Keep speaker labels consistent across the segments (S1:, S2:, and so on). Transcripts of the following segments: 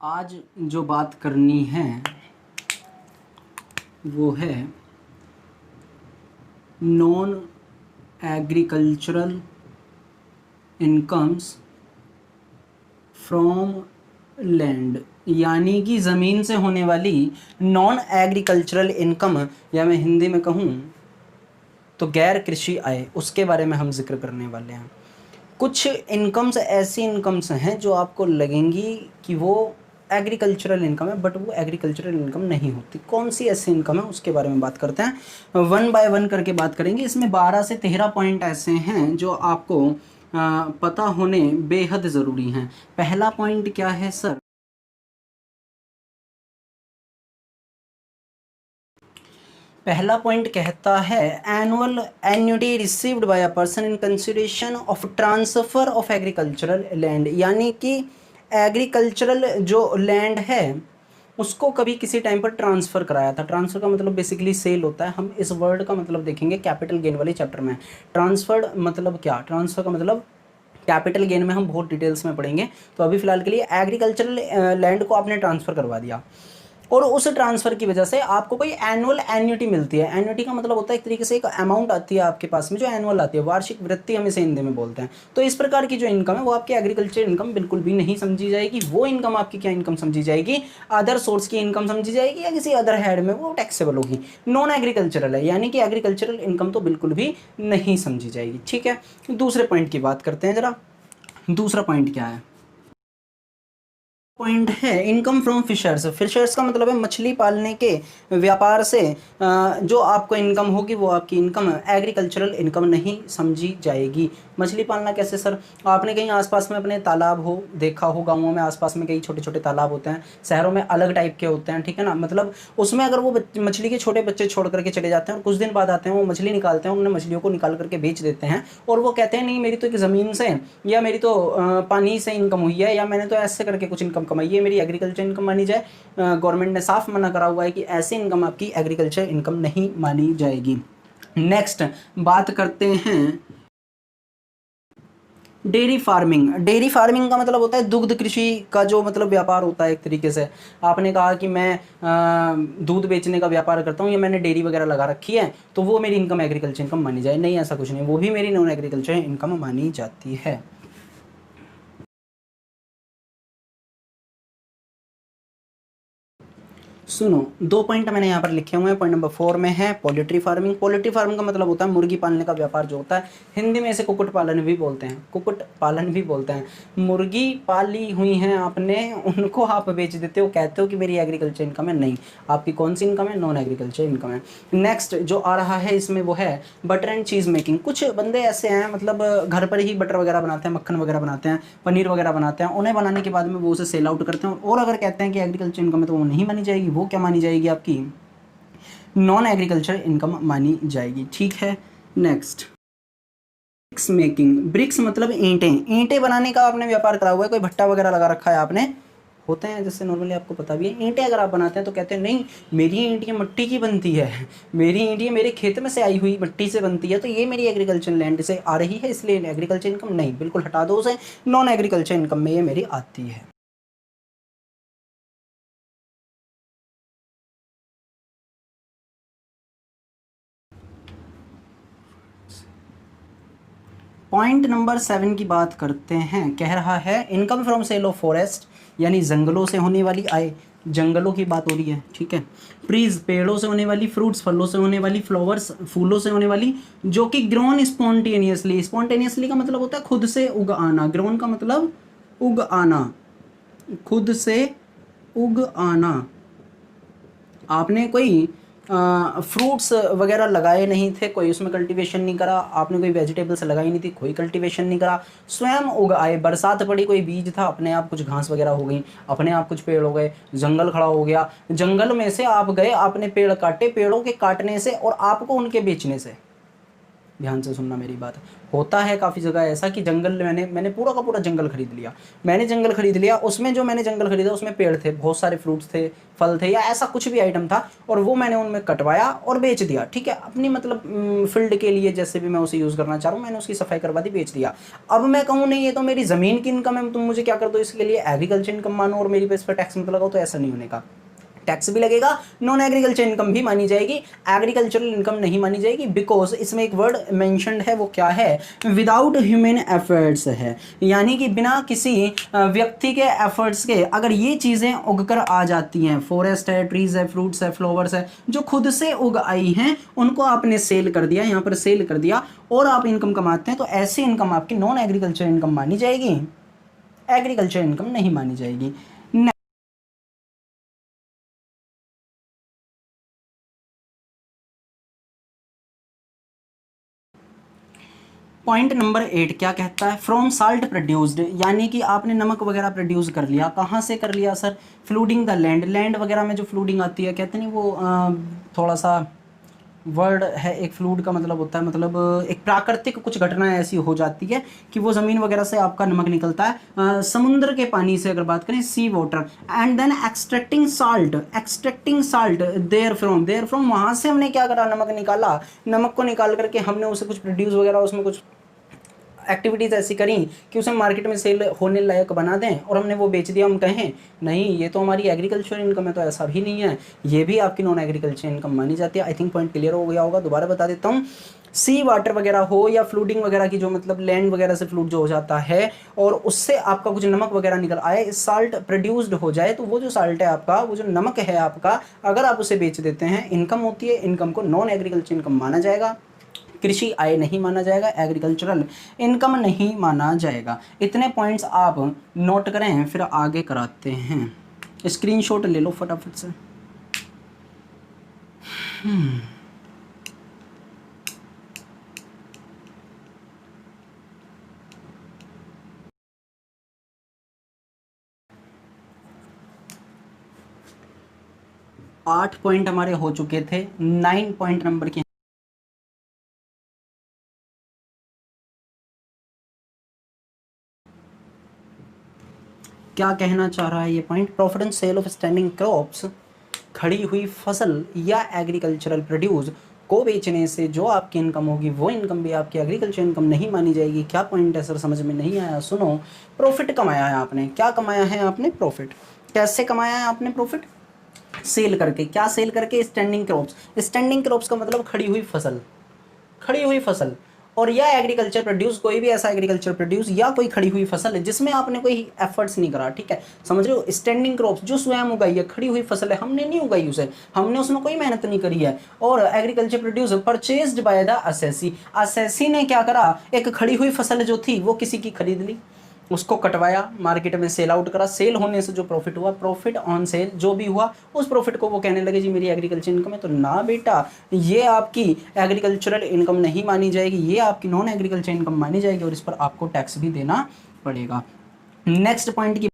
S1: आज जो बात करनी है वो है non agricultural incomes from land, यानी कि ज़मीन से होने वाली नॉन एग्रीकल्चरल इनकम, या मैं हिंदी में कहूँ तो गैर कृषि आय, उसके बारे में हम जिक्र करने वाले हैं। कुछ इनकम्स ऐसी इनकम्स हैं जो आपको लगेंगी कि वो एग्रीकल्चरल इनकम है, बट वो एग्रीकल्चरल इनकम नहीं होती। कौन सी ऐसी इनकम है उसके बारे में बात करते हैं, वन बाय वन करके बात करेंगे। इसमें 12 से 13 पॉइंट ऐसे हैं जो आपको पता होने बेहद ज़रूरी हैं। पहला पॉइंट क्या है सर? पहला पॉइंट कहता है annual annuity received by a person in consideration of transfer of agricultural land, यानी कि एग्रीकल्चरल जो लैंड है उसको कभी किसी टाइम पर ट्रांसफ़र कराया था। ट्रांसफ़र का मतलब बेसिकली सेल होता है। हम इस वर्ड का मतलब देखेंगे कैपिटल गेन वाले चैप्टर में। ट्रांसफर्ड मतलब क्या? ट्रांसफ़र का मतलब कैपिटल गेन में हम बहुत डिटेल्स में पढ़ेंगे। तो अभी फ़िलहाल के लिए एग्रीकल्चरल लैंड को आपने ट्रांसफ़र करवा दिया और उस ट्रांसफ़र की वजह से आपको कोई एनुअल एन्युटी मिलती है। एन्युटी का मतलब होता है एक तरीके से एक अमाउंट आती है आपके पास में जो एनुअल आती है, वार्षिक वृत्ति हम इसे हिंदी में बोलते हैं। तो इस प्रकार की जो इनकम है वो आपकी एग्रीकल्चर इनकम बिल्कुल भी नहीं समझी जाएगी। वो इनकम आपकी क्या इनकम समझी जाएगी? अदर सोर्स की इनकम समझी जाएगी, या किसी अदर हेड में वो टैक्सेबल होगी। नॉन एग्रीकल्चरल है, यानी कि एग्रीकल्चरल इनकम तो बिल्कुल भी नहीं समझी जाएगी। ठीक है, दूसरे पॉइंट की बात करते हैं जरा। दूसरा पॉइंट क्या है? पॉइंट है इनकम फ्रॉम फिशर्स। फिशर्स का मतलब है मछली पालने के व्यापार से जो आपको इनकम होगी वो आपकी इनकम एग्रीकल्चरल इनकम नहीं समझी जाएगी। मछली पालना कैसे सर? आपने कहीं आसपास में अपने तालाब हो देखा हो, गाँवों में आसपास में कई छोटे छोटे तालाब होते हैं, शहरों में अलग टाइप के होते हैं, ठीक है ना। मतलब उसमें अगर वो मछली के छोटे बच्चे छोड़ करके चले जाते हैं और कुछ दिन बाद आते हैं, वो मछली निकालते हैं, उन्हें मछलियों को निकाल करके बेच देते हैं और वो कहते हैं नहीं मेरी तो एक ज़मीन से या मेरी तो पानी से इनकम हुई है, या मैंने तो ऐसे करके कुछ इनकम कमाई है, मेरी एग्रीकल्चर इनकम मानी जाए। गवर्नमेंट ने साफ मना करा हुआ है कि ऐसी इनकम आपकी एग्रीकल्चर इनकम नहीं मानी जाएगी। नेक्स्ट बात करते हैं डेयरी फार्मिंग। डेयरी फार्मिंग का मतलब होता है दुग्ध कृषि का जो मतलब व्यापार होता है एक तरीके से। आपने कहा कि मैं दूध बेचने का व्यापार करता हूँ या मैंने डेयरी वगैरह लगा रखी है, तो वो मेरी इनकम एग्रीकल्चर इनकम मानी जाए? नहीं, ऐसा कुछ नहीं, वो भी मेरी नॉन एग्रीकल्चर इनकम मानी जाती है। सुनो, 2 पॉइंट मैंने यहाँ पर लिखे हुए हैं। पॉइंट नंबर 4 में है पोल्ट्री फार्मिंग। पोल्ट्री फार्मिंग का मतलब होता है मुर्गी पालने का व्यापार जो होता है। हिंदी में इसे कुक्कुट पालन भी बोलते हैं, कुक्कुट पालन भी बोलते हैं। मुर्गी पाली हुई हैं आपने, उनको आप बेच देते हो, कहते हो कि मेरी एग्रीकल्चर इनकम है। नहीं, आपकी कौन सी इनकम है? नॉन एग्रीकल्चर इनकम है। नेक्स्ट जो आ रहा है इसमें वो है बटर एंड चीज़ मेकिंग। कुछ बंदे ऐसे हैं मतलब घर पर ही बटर वगैरह बनाते हैं, मक्खन वगैरह बनाते हैं, पनीर वगैरह बनाते हैं। उन्हें बनाने के बाद में वो उसे सेल आउट करते हैं और अगर कहते हैं कि एग्रीकल्चर इनकम है तो वो नहीं मानी जाएगी। वो क्या मानी जाएगी? आपकी नॉन एग्रीकल्चर इनकम मानी जाएगी। ठीक है, नेक्स्ट ब्रिक्स मेकिंग। ब्रिक्स मतलब ईंटें। ईंटें बनाने का आपने व्यापार करा हुआ है, कोई भट्टा वगैरह लगा रखा है आपने, होते हैं जैसे नॉर्मली आपको पता भी है। ईंटें अगर आप बनाते हैं तो कहते हैं नहीं मेरी ईंटें मिट्टी की बनती है, मेरी ईंटें मेरे खेत में से आई हुई मिट्टी से बनती है, तो ये मेरी एग्रीकल्चर लैंड से आ रही है, इसलिए एग्रीकल्चर इनकम नहीं, बिल्कुल हटा दो उसे। नॉन एग्रीकल्चर इनकम में ये मेरी आती है। पॉइंट नंबर 7 की बात करते हैं। कह रहा है income from sale of forest, यानी जंगलों से होने वाली आय। जंगलों की बात हो रही है, ठीक है। ट्रीज पेड़ों से होने वाली, फ्रूट्स फलों से होने वाली, फ्लावर्स फूलों से होने वाली, जो कि ग्रोन स्पॉन्टेनियसली। स्पॉन्टेनियसली का मतलब होता है खुद से उग आना। ग्रोन का मतलब उग आना, खुद से उग आना। आपने कोई फ्रूट्स वगैरह लगाए नहीं थे, कोई उसमें कल्टीवेशन नहीं करा, आपने कोई वेजिटेबल्स लगाई नहीं थी, कोई कल्टीवेशन नहीं करा, स्वयं उग आए। बरसात पड़ी, कोई बीज था, अपने आप कुछ घास वगैरह हो गई, अपने आप कुछ पेड़ हो गए, जंगल खड़ा हो गया, जंगल में से आप गए, आपने पेड़ काटे, पेड़ों के काटने से और आपको उनके बेचने से ध्यान से सुनना मेरी बात। होता है काफ़ी जगह ऐसा कि जंगल मैंने पूरा का पूरा जंगल खरीद लिया। मैंने जंगल खरीद लिया, उसमें जो मैंने जंगल खरीदा उसमें पेड़ थे, बहुत सारे फ्रूट्स थे, फल थे, या ऐसा कुछ भी आइटम था, और वो मैंने उनमें कटवाया और बेच दिया। ठीक है, अपनी मतलब फील्ड के लिए जैसे भी मैं उसे यूज़ करना चाह रहा हूँ, मैंने उसकी सफाई करवा दी, बेच दिया। अब मैं कहूँ नहीं ये तो मेरी ज़मीन की इनकम है, तुम मुझे क्या कर दो इसके लिए एग्रीकल्चर इनकम मानो और मेरी पे इस पर टैक्स मत लगाओ, तो ऐसा नहीं होने का। टैक्स भी लगेगा, नॉन एग्रीकल्चर इनकम भी मानी जाएगी, एग्रीकल्चरल इनकम नहीं मानी जाएगी, बिकॉज इसमें एक वर्ड मेंशन्ड है, वो क्या है, विदाउट ह्यूमन एफर्ट्स है। यानी कि बिना किसी व्यक्ति के एफर्ट्स के अगर ये चीज़ें उगकर आ जाती हैं, फॉरेस्ट है, ट्रीज है, फ्रूट्स है, फ्लावर्स है, जो खुद से उग आई हैं, उनको आपने सेल कर दिया, यहाँ पर सेल कर दिया और आप इनकम कमाते हैं, तो ऐसी इनकम आपकी नॉन एग्रीकल्चर इनकम मानी जाएगी, एग्रीकल्चर इनकम नहीं मानी जाएगी। पॉइंट नंबर 8 क्या कहता है, फ्रॉम साल्ट प्रोड्यूस्ड, यानी कि आपने नमक वगैरह प्रोड्यूस कर लिया, कहाँ से कर लिया सर, फ्लूडिंग द लैंड, लैंड वगैरह में जो फ्लूडिंग आती है, कहते नहीं वो थोड़ा सा वर्ड है, एक फ्लूड का मतलब होता है, मतलब एक प्राकृतिक कुछ घटना ऐसी हो जाती है कि वो ज़मीन वगैरह से आपका नमक निकलता है, समुद्र के पानी से अगर बात करें, sea water, and then extracting salt there from वहाँ से हमने क्या करा, नमक निकाला, नमक को निकाल करके हमने उसे कुछ प्रोड्यूस वगैरह उसमें कुछ एक्टिविटीज़ ऐसी करी कि उसे मार्केट में सेल होने लायक बना दें और हमने वो बेच दिया। हम कहें नहीं ये तो हमारी एग्रीकल्चर इनकम है, तो ऐसा भी नहीं है, ये भी आपकी नॉन एग्रीकल्चर इनकम मानी जाती है। आई थिंक पॉइंट क्लियर हो गया होगा, दोबारा बता देता हूँ। सी वाटर वगैरह हो या फ्लूडिंग वगैरह की, जो मतलब लैंड वगैरह से फ्लूड जो हो जाता है और उससे आपका कुछ नमक वगैरह निकल आए, साल्ट प्रोड्यूस्ड हो जाए, तो वो जो साल्ट है आपका, वो जो नमक है आपका, अगर आप उसे बेच देते हैं, इनकम होती है, इनकम को नॉन एग्रीकल्चर इनकम माना जाएगा, कृषि आय नहीं माना जाएगा, एग्रीकल्चरल इनकम नहीं माना जाएगा। इतने पॉइंट्स आप नोट करें, फिर आगे कराते हैं। स्क्रीनशॉट ले लो फटाफट से। 8 पॉइंट हमारे हो चुके थे, 9 पॉइंट नंबर के क्या कहना चाह रहा है ये point, profit and sale of standing crops, खड़ी हुई फसल या एग्रीकल्चरल प्रोड्यूस को बेचने से जो आपकी इनकम होगी, वो इनकम भी आपकी एग्रीकल्चर इनकम नहीं मानी जाएगी। क्या पॉइंट है सर, समझ में नहीं आया, सुनो। प्रॉफिट कमाया है आपने, क्या कमाया है आपने, प्रॉफिट। कैसे कमाया है आपने प्रॉफिट, सेल करके। क्या सेल करके, स्टैंडिंग क्रॉप्स। स्टैंडिंग क्रॉप्स का मतलब खड़ी हुई फसल, खड़ी हुई फसल, और या एग्रीकल्चर प्रोड्यूस, कोई भी ऐसा एग्रीकल्चर प्रोड्यूस या कोई खड़ी हुई फसल है जिसमें आपने कोई एफर्ट्स नहीं करा। ठीक है, समझ रहे हो, स्टैंडिंग क्रॉप्स जो स्वयं उगाई है, खड़ी हुई फसल है, हमने नहीं उगाई उसे, हमने उसमें कोई मेहनत नहीं करी है। और agriculture produce purchased by the assessee, assessee ने क्या करा, एक खड़ी हुई फसल जो थी वो किसी की खरीद ली, उसको कटवाया, मार्केट में सेल आउट करा, सेल होने से जो प्रॉफिट हुआ, प्रॉफिट ऑन सेल जो भी हुआ, उस प्रॉफिट को वो कहने लगे जी मेरी एग्रीकल्चर इनकम है। तो ना बेटा, ये आपकी एग्रीकल्चरल इनकम नहीं मानी जाएगी, ये आपकी नॉन एग्रीकल्चर इनकम मानी जाएगी और इस पर आपको टैक्स भी देना पड़ेगा। नेक्स्ट पॉइंट की,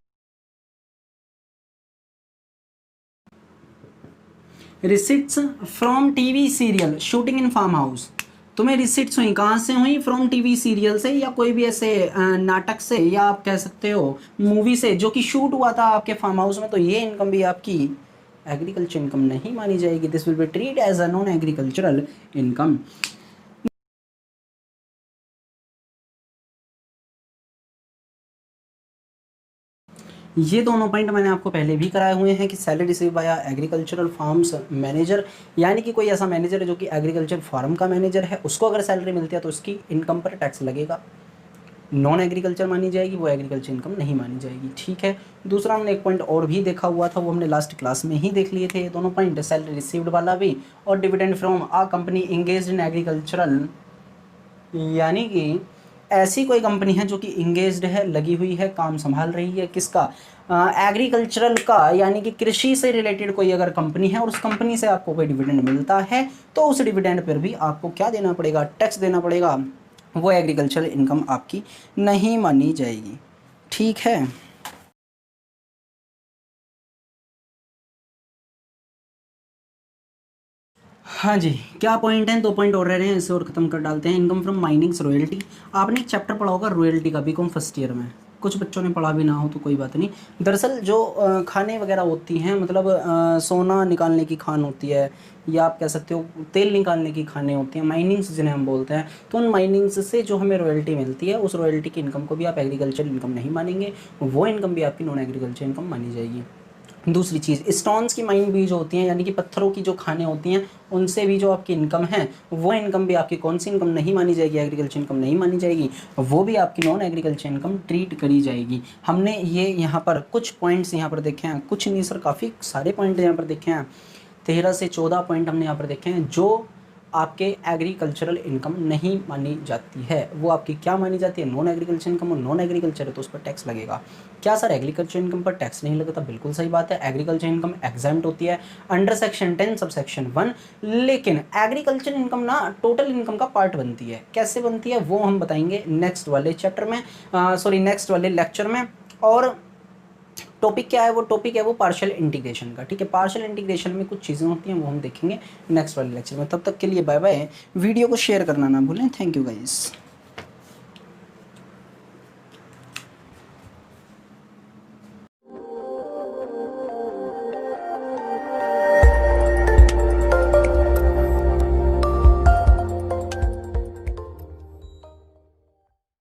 S1: receipts from TV serial shooting in farm house, तुम्हें रिसिप्ट्स हुई कहाँ से हुई, फ्रॉम टीवी सीरियल से या कोई भी ऐसे नाटक से, या आप कह सकते हो मूवी से जो कि शूट हुआ था आपके फार्म हाउस में, तो ये इनकम भी आपकी एग्रीकल्चर इनकम नहीं मानी जाएगी। This will be treat as a non agricultural income. ये दोनों पॉइंट मैंने आपको पहले भी कराए हुए हैं कि salary receive by agricultural farms manager, यानी कि कोई ऐसा मैनेजर है जो कि एग्रीकल्चर फार्म का मैनेजर है, उसको अगर सैलरी मिलती है तो उसकी इनकम पर टैक्स लगेगा, नॉन एग्रीकल्चर मानी जाएगी, वो एग्रीकल्चर इनकम नहीं मानी जाएगी। ठीक है, दूसरा हमने एक पॉइंट और भी देखा हुआ था, वो हमने लास्ट क्लास में ही देख लिए थे, ये दोनों पॉइंट, सैलरी रिसीव्ड वाला भी और dividend from a company engaged in agricultural, यानी कि ऐसी कोई कंपनी है जो कि इंगेज्ड है, लगी हुई है, काम संभाल रही है, किसका, एग्रीकल्चरल का, यानी कि कृषि से रिलेटेड कोई अगर कंपनी है और उस कंपनी से आपको कोई डिविडेंड मिलता है, तो उस डिविडेंड पर भी आपको क्या देना पड़ेगा, टैक्स देना पड़ेगा, वो एग्रीकल्चरल इनकम आपकी नहीं मानी जाएगी। ठीक है, हाँ जी, क्या पॉइंट हैं, 2 पॉइंट और रह रहे हैं, इसे और ख़त्म कर डालते हैं। Income from minings royalty. आपने एक चैप्टर पढ़ा होगा रॉयल्टी का, बीकॉम फर्स्ट ईयर में। कुछ बच्चों ने पढ़ा भी ना हो तो कोई बात नहीं। दरअसल जो खाने वगैरह होती हैं, मतलब सोना निकालने की खान होती है, या आप कह सकते हो तेल निकालने की खानें होती हैं, माइनिंग्स जिन्हें हम बोलते हैं। तो उन माइनिंग्स से जो हमें रॉयल्टी मिलती है, उस रॉयल्टी की इनकम को भी आप एग्रीकल्चर इनकम नहीं मानेंगे, वो इनकम भी आपकी नॉन एग्रीकल्चर इनकम मानी जाएगी। दूसरी चीज़, स्टोन्स की माइन भी जो होती हैं, यानी कि पत्थरों की जो खानें होती हैं, उनसे भी जो आपकी इनकम है, वो इनकम भी आपकी कौन सी इनकम नहीं मानी जाएगी, एग्रीकल्चर इनकम नहीं मानी जाएगी, वो भी आपकी नॉन एग्रीकल्चर इनकम ट्रीट करी जाएगी। हमने ये यहाँ पर कुछ पॉइंट्स यहाँ पर देखे हैं, कुछ नहीं सर काफ़ी सारे पॉइंट यहाँ पर देखे हैं, 13 से 14 पॉइंट हमने यहाँ पर देखे हैं जो आपके एग्रीकल्चरल इनकम नहीं मानी जाती है। वो आपकी क्या मानी जाती है, नॉन एग्रीकल्चर इनकम। और नॉन एग्रीकल्चर है तो उस पर टैक्स लगेगा। क्या सर एग्रीकल्चर इनकम पर टैक्स नहीं लगता? बिल्कुल सही बात है, एग्रीकल्चर इनकम एग्जम्प्ट होती है अंडर सेक्शन 10 सब सेक्शन 1। लेकिन एग्रीकल्चर इनकम ना टोटल इनकम का पार्ट बनती है। कैसे बनती है वो हम बताएंगे नेक्स्ट वाले चैप्टर में, नेक्स्ट वाले लेक्चर में। और टॉपिक क्या है, वो टॉपिक है वो पार्शियल इंटीग्रेशन का। ठीक है, पार्शियल इंटीग्रेशन में कुछ चीज़ें होती हैं, वो हम देखेंगे नेक्स्ट वाले लेक्चर में। तब तक के लिए बाय बाय। वीडियो को शेयर करना ना भूलें। Thank you guys.